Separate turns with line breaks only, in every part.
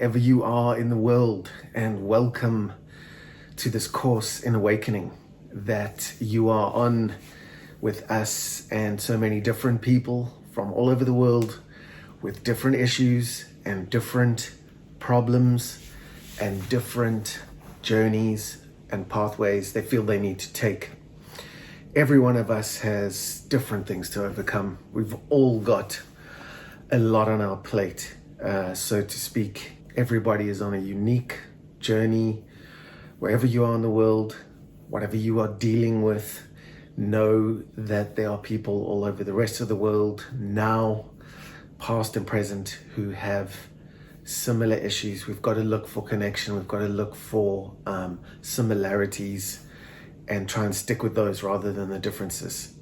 wherever you are in the world, and welcome to this course in awakening that you are on with us and so many different people from all over the world with different issues and different problems and different journeys and pathways they feel they need to take. Every one of us has different things to overcome. We've all got a lot on our plate, so to speak. Everybody is on a unique journey. Wherever you are in the world, whatever you are dealing with, know that there are people all over the rest of the world now, past and present, who have similar issues. We've got to look for connection. We've got to look for similarities and try and stick with those rather than the differences.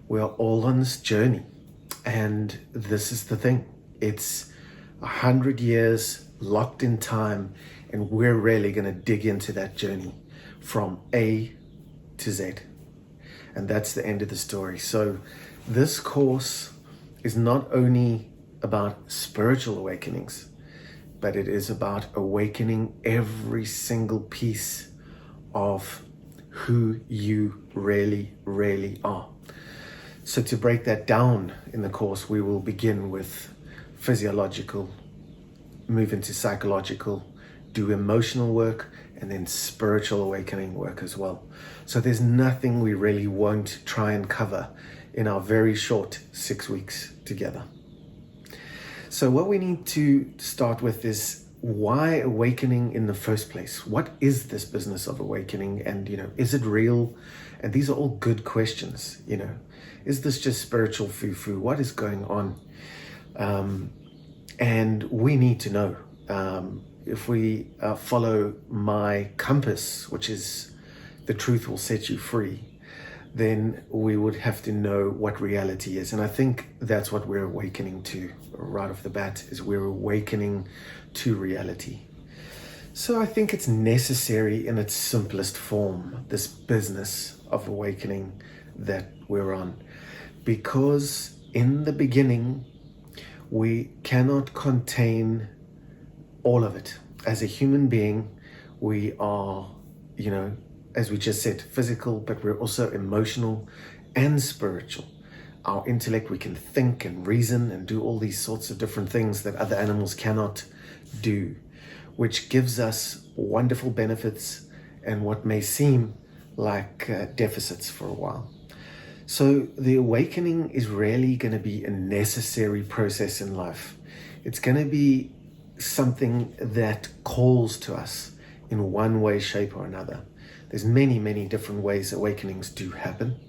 We are all on this journey. And this is the thing. It's 100 years locked in time, and we're really going to dig into that journey from A to Z. And that's the end of the story. So this course is not only about spiritual awakenings, but it is about awakening every single piece of who you really, really are. So to break that down in the course, we will begin with physiological, move into psychological, do emotional work, and then spiritual awakening work as well. So there's nothing we really won't try and cover in our very short 6 weeks together. So what we need to start with is, why awakening in the first place? What is this business of awakening? And, is it real? And these are all good questions, Is this just spiritual foo-foo? What is going on? And we need to know. If we follow my compass, which is the truth will set you free, then we would have to know what reality is. And I think that's what we're awakening to right off the bat, is we're awakening to reality. So I think it's necessary in its simplest form, this business of awakening that we're on, because in the beginning, we cannot contain all of it. As a human being, we are, as we just said, physical, but we're also emotional and spiritual. Our intellect, we can think and reason and do all these sorts of different things that other animals cannot do, which gives us wonderful benefits and what may seem like deficits for a while. So the awakening is really going to be a necessary process in life. It's going to be something that calls to us in one way, shape, or another. There's many, many different ways awakenings do happen.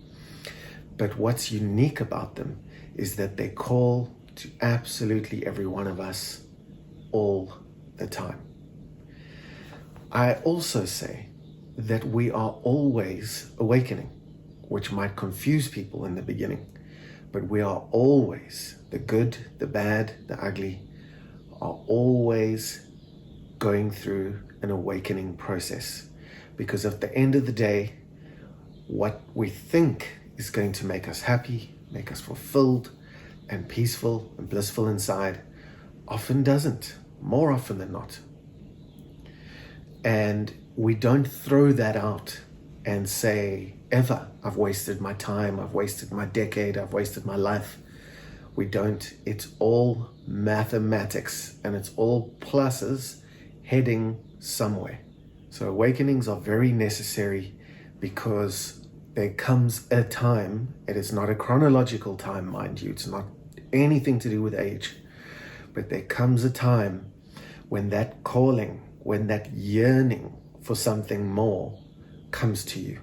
But what's unique about them is that they call to absolutely every one of us all the time. I also say that we are always awakening, which might confuse people in the beginning, but we are always, the good, the bad, the ugly, are always going through an awakening process. Because at the end of the day, what we think is going to make us happy, make us fulfilled and peaceful and blissful inside, often doesn't, more often than not. And we don't throw that out and say, ever, I've wasted my time, I've wasted my decade, I've wasted my life. We don't. It's all mathematics, and it's all pluses heading somewhere. So awakenings are very necessary, because there comes a time, it is not a chronological time, mind you, it's not anything to do with age, but there comes a time when that calling, when that yearning for something more comes to you.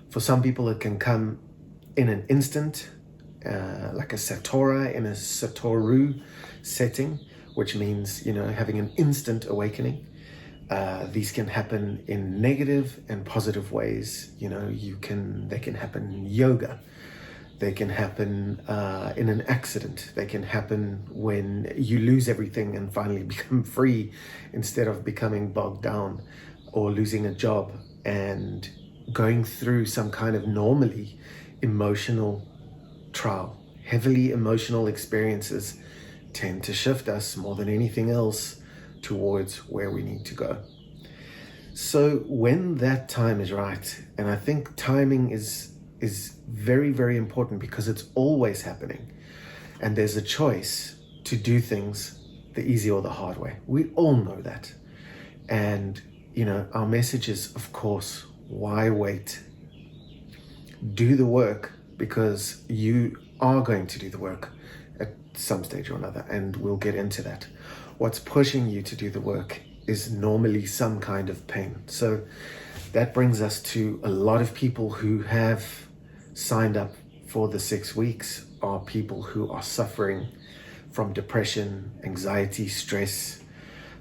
For some people, it can come in an instant, like a satora in a satoru setting, which means, having an instant awakening. These can happen in negative and positive ways. They can happen in yoga. They can happen in an accident. They can happen when you lose everything and finally become free instead of becoming bogged down, or losing a job and going through some kind of normally emotional trial. Heavily emotional experiences tend to shift us more than anything else towards where we need to go. So when that time is right, and I think timing is very, very important because it's always happening. And there's a choice to do things the easy or the hard way. We all know that. And, our message is, of course, why wait? Do the work, because you are going to do the work at some stage or another, and we'll get into that. What's pushing you to do the work is normally some kind of pain. So that brings us to a lot of people who have signed up for the 6 weeks are people who are suffering from depression, anxiety, stress.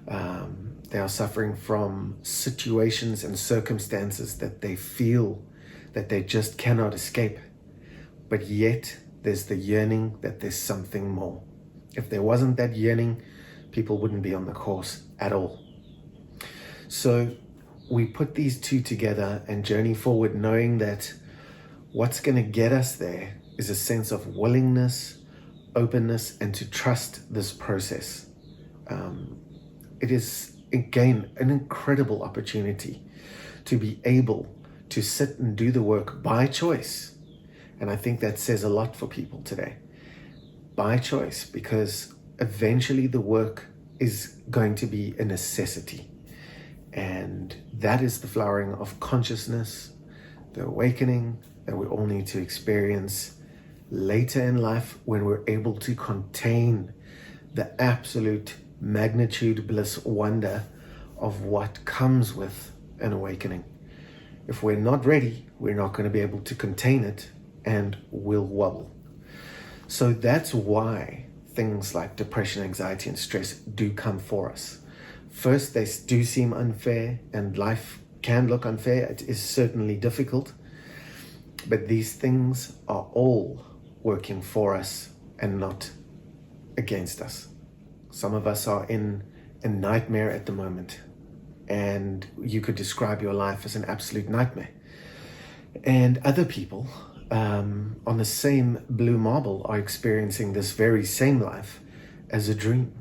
They are suffering from situations and circumstances that they feel that they just cannot escape. But yet there's the yearning that there's something more. If there wasn't that yearning, people wouldn't be on the course at all. So we put these two together and journey forward knowing that what's going to get us there is a sense of willingness, openness, and to trust this process. It is, again, an incredible opportunity to be able to sit and do the work by choice. And I think that says a lot for people today. By choice, because eventually the work is going to be a necessity. And that is the flowering of consciousness, the awakening that we all need to experience later in life when we're able to contain the absolute magnitude, bliss, wonder of what comes with an awakening. If we're not ready, we're not going to be able to contain it and we'll wobble. So that's why things like depression, anxiety, and stress do come for us. First, they do seem unfair, and life can look unfair. It is certainly difficult, but these things are all working for us and not against us. Some of us are in a nightmare at the moment, and you could describe your life as an absolute nightmare. And other people on the same blue marble are experiencing this very same life as a dream.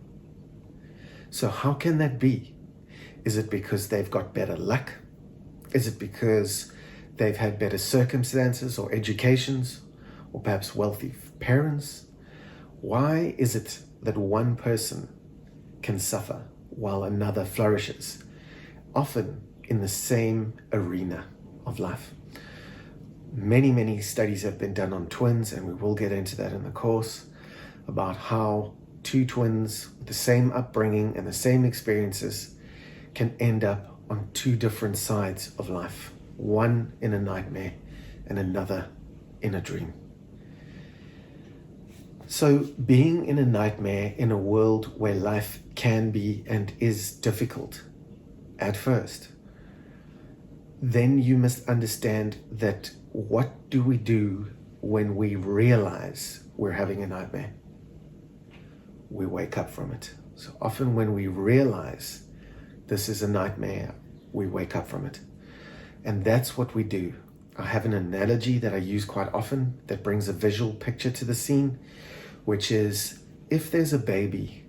So how can that be? Is it because they've got better luck? Is it because they've had better circumstances or educations, or perhaps wealthy parents? Why is it that one person can suffer while another flourishes, often in the same arena of life? Many, many studies have been done on twins, and we will get into that in the course, about how two twins with the same upbringing and the same experiences can end up on two different sides of life, one in a nightmare and another in a dream. So being in a nightmare in a world where life can be and is difficult at first, then you must understand that what do we do when we realize we're having a nightmare? We wake up from it. So often when we realize this is a nightmare, we wake up from it. And that's what we do. I have an analogy that I use quite often that brings a visual picture to the scene, which is if there's a baby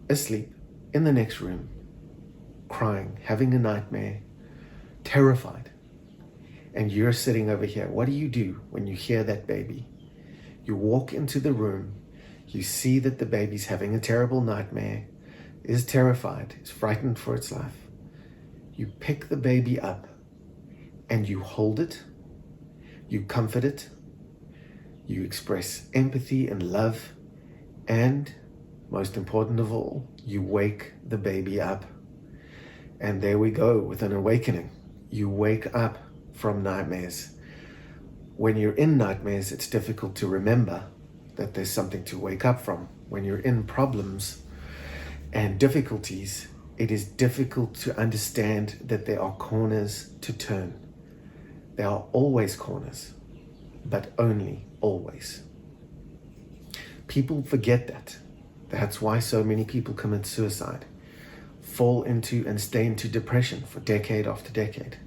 asleep in the next room, crying, having a nightmare, terrified, and you're sitting over here, what do you do when you hear that baby? You walk into the room, you see that the baby's having a terrible nightmare, is terrified, is frightened for its life. You pick the baby up and you hold it, you comfort it, you express empathy and love, and most important of all, you wake the baby up. And there we go with an awakening. You wake up from nightmares. When you're in nightmares, it's difficult to remember that there's something to wake up from. When you're in problems and difficulties, it is difficult to understand that there are corners to turn. There are always corners, but only always. People forget that. That's why so many people commit suicide, fall into and stay into depression for decade after decade.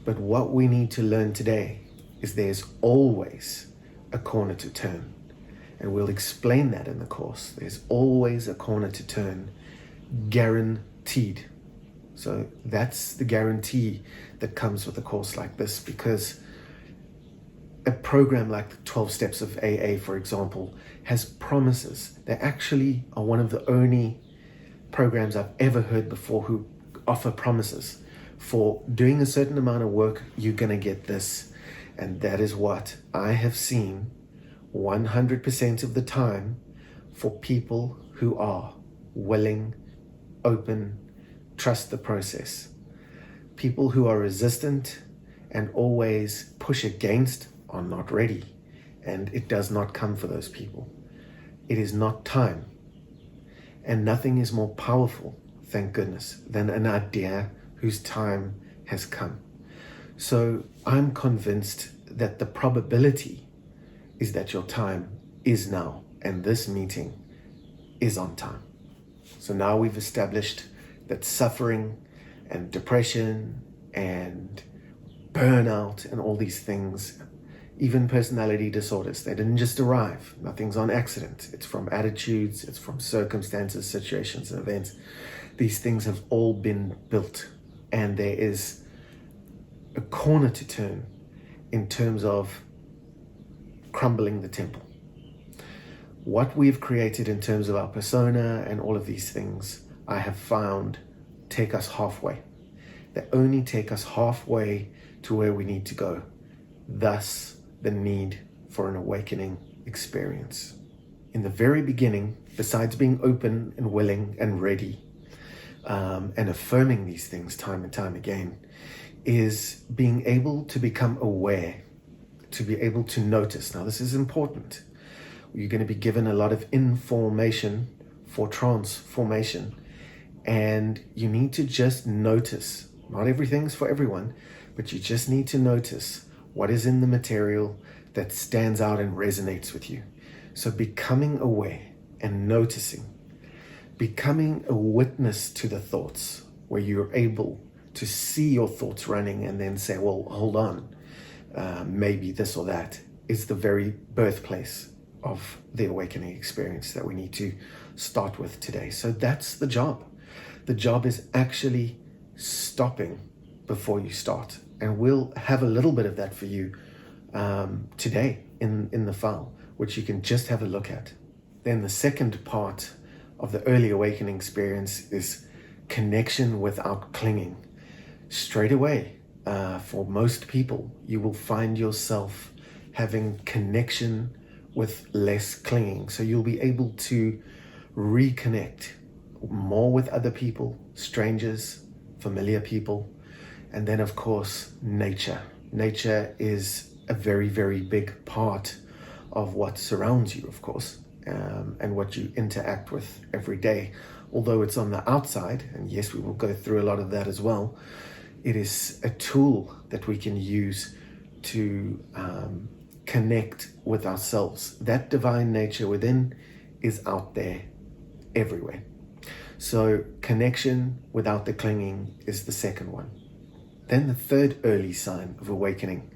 But what we need to learn today is there's always a corner to turn. And we'll explain that in the course. There's always a corner to turn guaranteed. So that's the guarantee that comes with a course like this, because a program like the 12 Steps of AA, for example, has promises. They actually are one of the only programs I've ever heard before who offer promises. For doing a certain amount of work, you're going to get this. And that is what I have seen 100% of the time for people who are willing, open, trust the process. People who are resistant and always push against are not ready. And it does not come for those people. It is not time. And nothing is more powerful, thank goodness, than an idea whose time has come. So I'm convinced that the probability is that your time is now, and this meeting is on time. So now we've established that suffering and depression and burnout and all these things, even personality disorders, they didn't just arrive. Nothing's on accident. It's from attitudes, it's from circumstances, situations, and events. These things have all been built, and there is a corner to turn in terms of crumbling the temple. What we've created in terms of our persona and all of these things, I have found take us halfway. They only take us halfway to where we need to go. Thus, the need for an awakening experience. In the very beginning, besides being open and willing and ready, and affirming these things time and time again, is being able to become aware, to be able to notice. Now, this is important. You're going to be given a lot of information for transformation, and you need to just notice. Not everything's for everyone, but you just need to notice what is in the material that stands out and resonates with you. So becoming aware and noticing, becoming a witness to the thoughts, where you're able to see your thoughts running and then say, well, hold on, maybe this or that, is the very birthplace of the awakening experience that we need to start with today. So that's the job. The job is actually stopping before you start. And we'll have a little bit of that for you today in the file, which you can just have a look at. Then the second part of the early awakening experience is connection without clinging. Straight away, for most people, you will find yourself having connection with less clinging. So you'll be able to reconnect more with other people, strangers, familiar people, and then of course, nature. Nature is a very, very big part of what surrounds you, of course, and what you interact with every day. Although it's on the outside, and yes, we will go through a lot of that as well, it is a tool that we can use to connect with ourselves. That divine nature within is out there everywhere. So connection without the clinging is the second one. Then the third early sign of awakening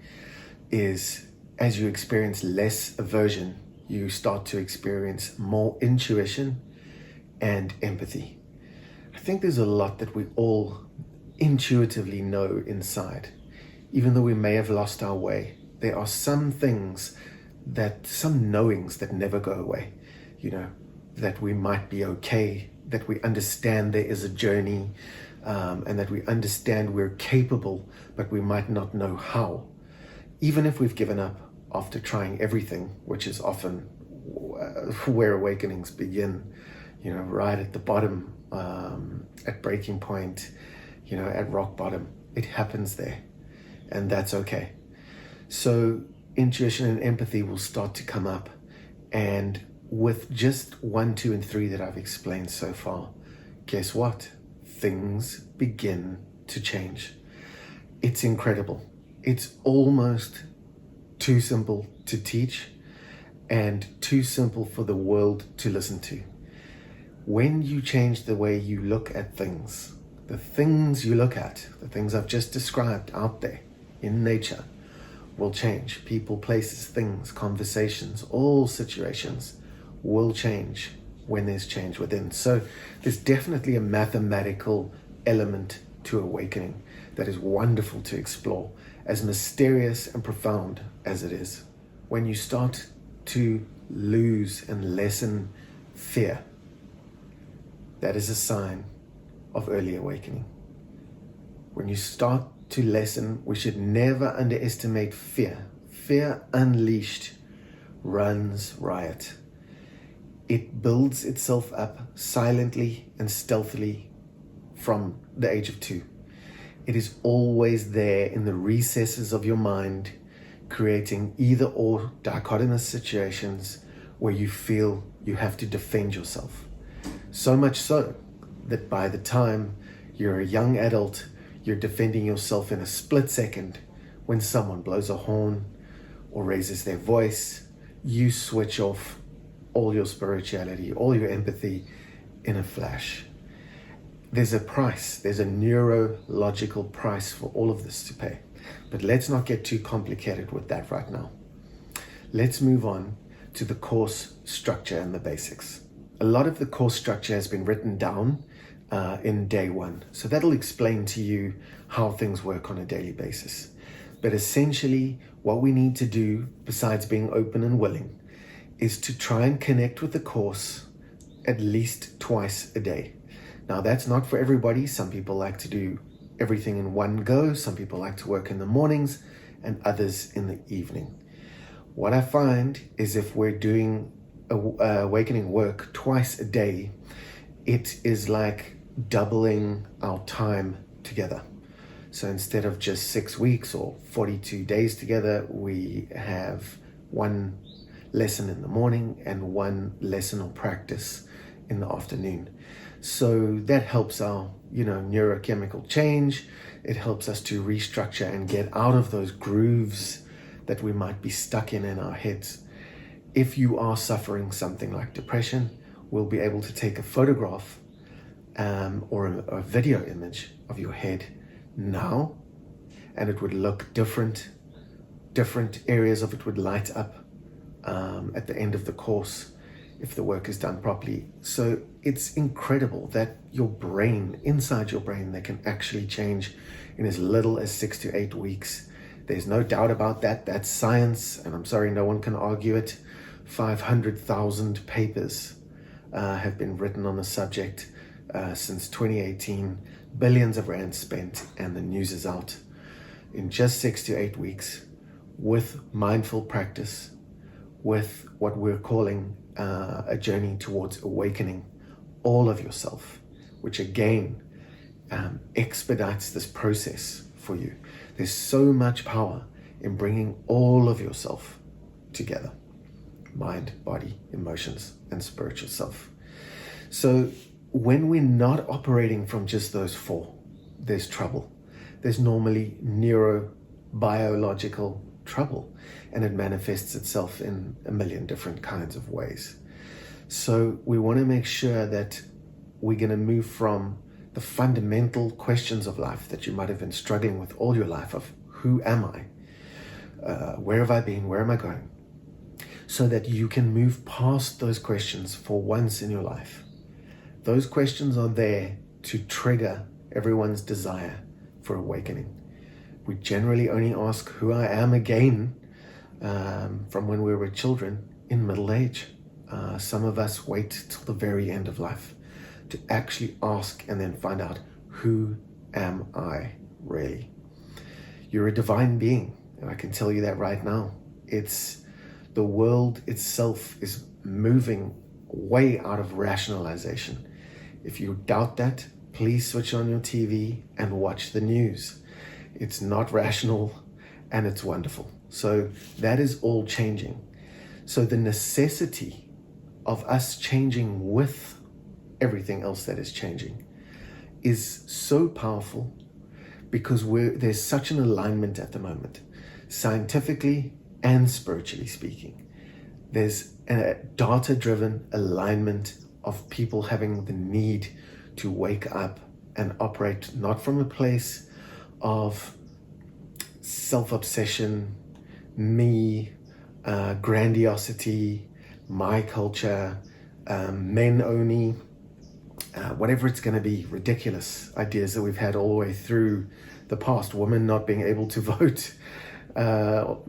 is, as you experience less aversion, you start to experience more intuition and empathy. I think there's a lot that we all intuitively know inside. Even though we may have lost our way, there are some things some knowings that never go away, that we might be okay, that we understand there is a journey, and that we understand we're capable, but we might not know how. Even if we've given up after trying everything, which is often where awakenings begin, right at the bottom, at breaking point, at rock bottom. It happens there, and that's okay. So intuition and empathy will start to come up, and with just 1, 2, and 3 that I've explained so far, guess what? Things begin to change. It's incredible. It's almost too simple to teach and too simple for the world to listen to. When you change the way you look at things, the things you look at, the things I've just described out there in nature, will change. People, places, things, conversations, all situations will change when there's change within. So there's definitely a mathematical element to awakening that is wonderful to explore, as mysterious and profound as it is. When you start to lose and lessen fear, that is a sign of early awakening. When you start to lessen, we should never underestimate fear. Fear unleashed runs riot. It builds itself up silently and stealthily from the age of 2. It is always there in the recesses of your mind, creating either or dichotomous situations where you feel you have to defend yourself. So much so that by the time you're a young adult, you're defending yourself in a split second. When someone blows a horn or raises their voice, you switch off all your spirituality, all your empathy in a flash. There's a price, there's a neurological price for all of this to pay. But let's not get too complicated with that right now. Let's move on to the course structure and the basics. A lot of the course structure has been written down in day 1. So that'll explain to you how things work on a daily basis. But essentially, what we need to do, besides being open and willing, is to try and connect with the course at least twice a day. Now, that's not for everybody. Some people like to do everything in one go. Some people like to work in the mornings and others in the evening. What I find is if we're doing awakening work twice a day, it is like doubling our time together. So instead of just 6 weeks or 42 days together, we have one lesson in the morning and one lesson or practice in the afternoon. So that helps our, neurochemical change. It helps us to restructure and get out of those grooves that we might be stuck in our heads. If you are suffering something like depression, we'll be able to take a photograph or a video image of your head now, and it would look different. Different areas of it would light up at the end of the course if the work is done properly. So it's incredible that your brain, inside your brain, they can actually change in as little as 6 to 8 weeks. There's no doubt about that. That's science, and I'm sorry, no one can argue it. 500,000 papers have been written on the subject since 2018. Billions of rands spent, and the news is out. In just 6 to 8 weeks, with mindful practice, with what we're calling a journey towards awakening all of yourself, which again expedites this process for you. There's so much power in bringing all of yourself together: mind, body, emotions, and spiritual self. So when we're not operating from just those 4, there's trouble. There's normally neurobiological trouble, and it manifests itself in a million different kinds of ways. So we want to make sure that we're going to move from the fundamental questions of life that you might have been struggling with all your life of who am I? Where have I been? Where am I going? So that you can move past those questions for once in your life. Those questions are there to trigger everyone's desire for awakening. We generally only ask who I am again from when we were children in middle age. Some of us wait till the very end of life to actually ask and then find out, who am I really? You're a divine being, and I can tell you that right now. It's the world itself is moving way out of rationalization. If you doubt that, please switch on your TV and watch the news. It's not rational, and it's wonderful. So that is all changing. So the necessity of us changing with everything else that is changing is so powerful, because there's such an alignment at the moment, scientifically and spiritually speaking. There's a data-driven alignment of people having the need to wake up and operate not from a place of self-obsession, me, grandiosity, my culture, men only, whatever it's going to be, ridiculous ideas that we've had all the way through the past. Women not being able to vote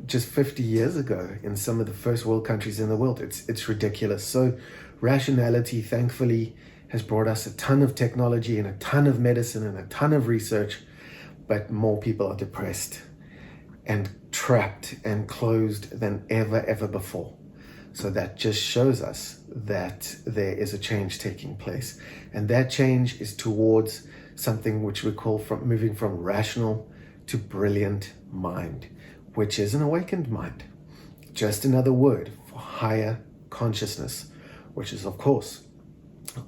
just 50 years ago in some of the first world countries in the world. It's ridiculous. So rationality, thankfully, has brought us a ton of technology and a ton of medicine and a ton of research, but more people are depressed and trapped and closed than ever before. So that just shows us that there is a change taking place. And that change is towards something which we call from moving from rational to brilliant mind, which is an awakened mind. Just another word for higher consciousness, which is, of course,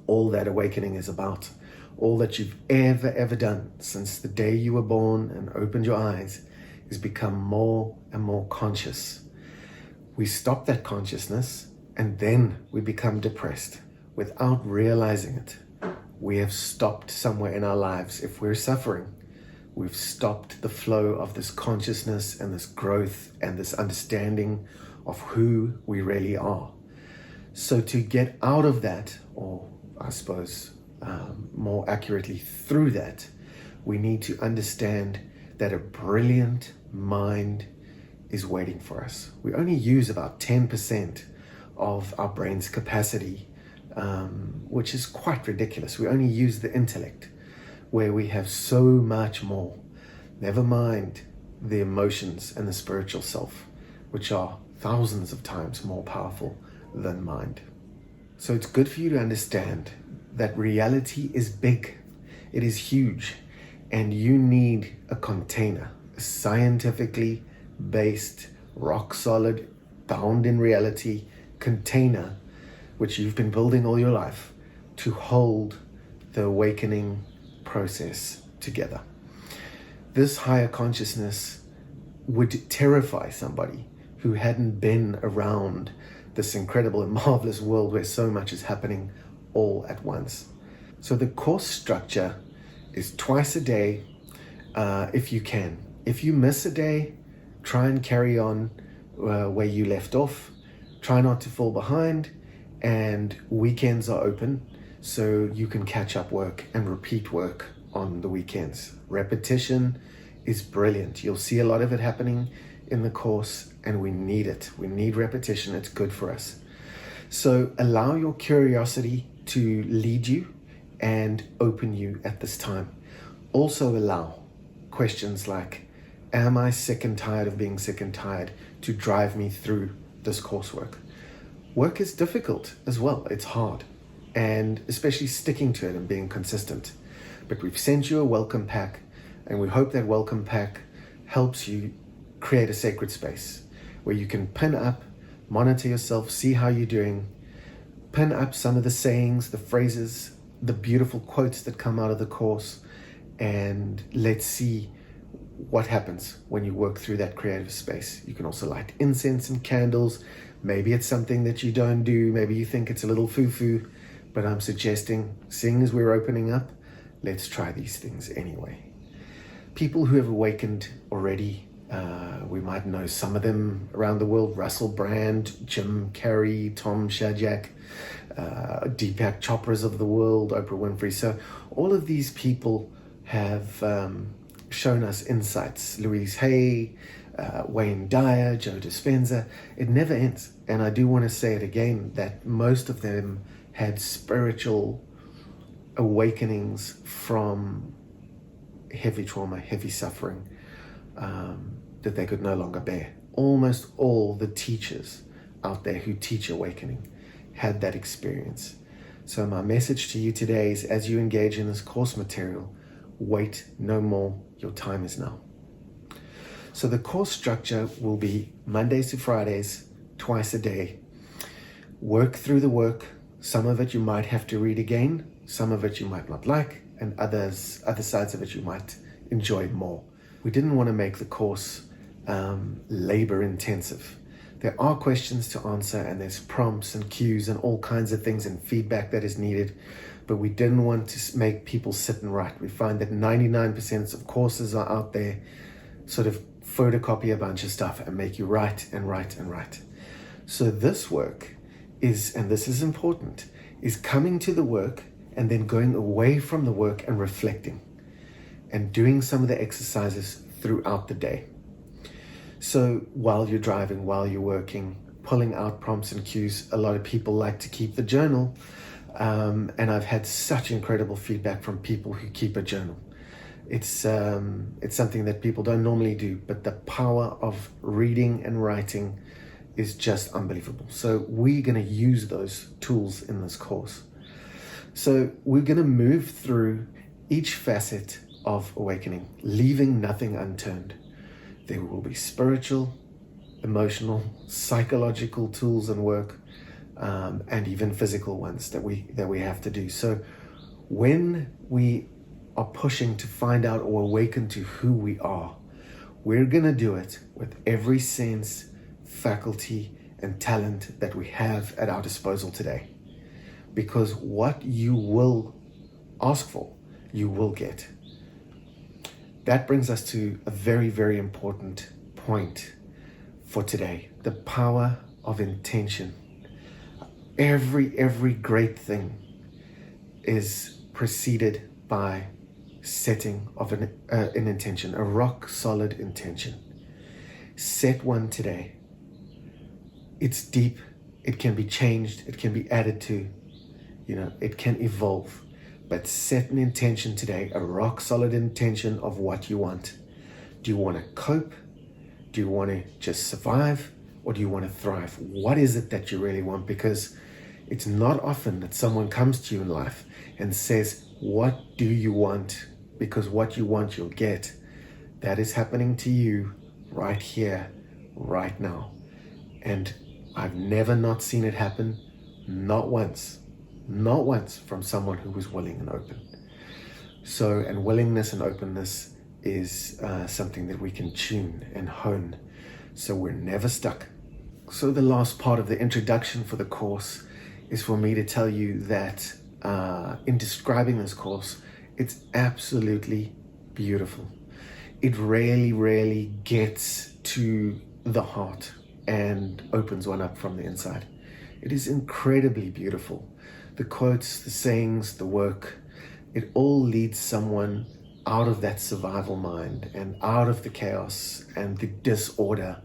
all that awakening is about. All that you've ever done since the day you were born and opened your eyes is become more and more conscious. We stop that consciousness and then we become depressed without realizing it. We have stopped somewhere in our lives. If we're suffering, we've stopped the flow of this consciousness and this growth and this understanding of who we really are. So to get out of that, or I suppose more accurately through that, we need to understand that a brilliant mind is waiting for us. We only use about 10% of our brain's capacity, which is quite ridiculous. We only use the intellect, where we have so much more. Never mind the emotions and the spiritual self, which are thousands of times more powerful than mind. So it's good for you to understand that reality is big. It is huge. And you need a container, a scientifically based, rock solid, bound in reality container, which you've been building all your life to hold the awakening process together. This higher consciousness would terrify somebody who hadn't been around this incredible and marvelous world where so much is happening all at once. So the course structure is twice a day, if you can. If you miss a day, try and carry on where you left off. Try not to fall behind, and weekends are open, so you can catch up work and repeat work on the weekends. Repetition is brilliant. You'll see a lot of it happening in the course, and we need it. We need repetition. It's good for us. So allow your curiosity to lead you and open you at this time. Also allow questions like, am I sick and tired of being sick and tired, to drive me through this coursework. Work is difficult as well. It's hard, and especially sticking to it and being consistent. But we've sent you a welcome pack, and we hope that welcome pack helps you create a sacred space where you can pin up, monitor yourself, see how you're doing, pin up some of the sayings, the phrases, the beautiful quotes that come out of the course, and let's see what happens when you work through that creative space. You can also light incense and candles. Maybe it's something that you don't do. Maybe you think it's a little foo-foo, but I'm suggesting, seeing as we're opening up, let's try these things anyway. People who have awakened already, we might know some of them around the world: Russell Brand, Jim Carrey, Tom Shadyac, Deepak Chopras of the world, Oprah Winfrey. So all of these people have shown us insights. Louise Hay, Wayne Dyer, Joe Dispenza. It never ends. And I do want to say it again, that most of them had spiritual awakenings from heavy trauma, heavy suffering, that they could no longer bear. Almost all the teachers out there who teach awakening had that experience. So my message to you today is, as you engage in this course material, wait no more. Your time is now. So the course structure will be Mondays to Fridays, twice a day. Work through the work. Some of it you might have to read again. Some of it you might not like, and other sides of it you might enjoy more. We didn't want to make the course labor intensive. There are questions to answer, and there's prompts and cues and all kinds of things and feedback that is needed, but we didn't want to make people sit and write. We find that 99% of courses are out there sort of photocopy a bunch of stuff and make you write and write and write. So this work is, and this is important, is coming to the work and then going away from the work and reflecting and doing some of the exercises throughout the day. So while you're driving, while you're working, pulling out prompts and cues. A lot of people like to keep the journal, and I've had such incredible feedback from people who keep a journal. It's something that people don't normally do, but the power of reading and writing is just unbelievable. So we're going to use those tools in this course. So we're going to move through each facet of awakening, leaving nothing unturned. There will be spiritual, emotional, psychological tools and work, and even physical ones that we have to do. So when we are pushing to find out or awaken to who we are, we're going to do it with every sense, faculty, and talent that we have at our disposal today. Because what you will ask for, you will get. That brings us to a very, very important point for today. The power of intention. Every great thing is preceded by setting of an intention, a rock solid intention. Set one today. It's deep. It can be changed. It can be added to. It can evolve. But set an intention today, a rock solid intention of what you want. Do you want to cope? Do you want to just survive? Or do you want to thrive? What is it that you really want? Because it's not often that someone comes to you in life and says, what do you want? Because what you want, you'll get. That is happening to you right here, right now. And I've never not seen it happen, not once from someone who was willing and open. So, and willingness and openness is something that we can tune and hone, so we're never stuck. So the last part of the introduction for the course is for me to tell you that in describing this course, it's absolutely beautiful. It really gets to the heart and opens one up from the inside. It is incredibly beautiful. The quotes, the sayings, the work, it all leads someone out of that survival mind and out of the chaos and the disorder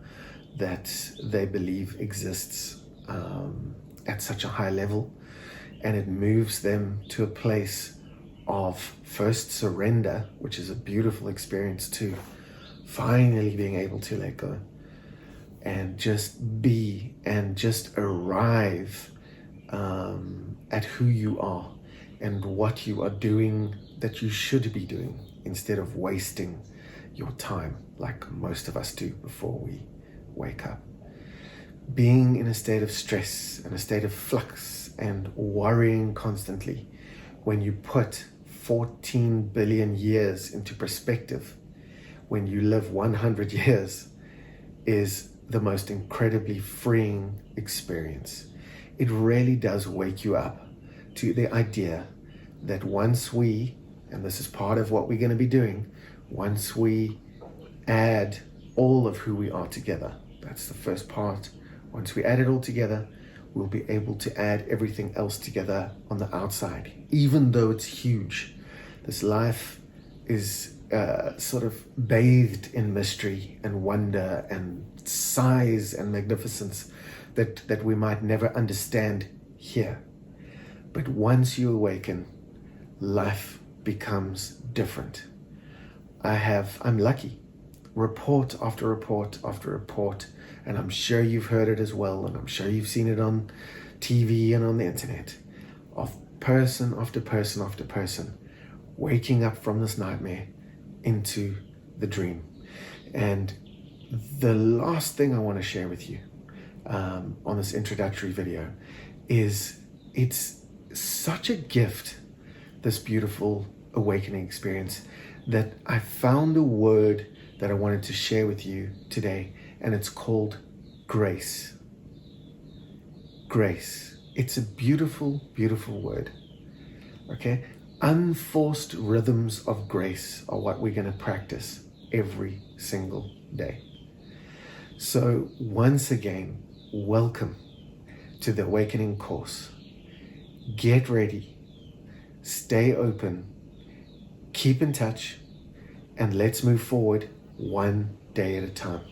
that they believe exists at such a high level. And it moves them to a place of first surrender, which is a beautiful experience too, finally being able to let go and just be and just arrive at who you are and what you are doing that you should be doing, instead of wasting your time like most of us do before we wake up. Being in a state of stress and a state of flux and worrying constantly, when you put 14 billion years into perspective, when you live 100 years, is the most incredibly freeing experience. It really does wake you up to the idea that once we, and this is part of what we're going to be doing, once we add all of who we are together, that's the first part. Once we add it all together, we'll be able to add everything else together on the outside, even though it's huge. This life is sort of bathed in mystery and wonder and size and magnificence that we might never understand here. But once you awaken, life becomes different. I'm lucky. Report after report after report, and I'm sure you've heard it as well, and I'm sure you've seen it on TV and on the internet, of person after person after person waking up from this nightmare into the dream. And the last thing I want to share with you on this introductory video is it's such a gift, this beautiful awakening experience, that I found a word that I wanted to share with you today, and it's called grace. Grace. It's a beautiful, beautiful word. Okay? Unforced rhythms of grace are what we're going to practice every single day. So once again, welcome to the Awakening course. Get ready, stay open, keep in touch, and let's move forward one day at a time.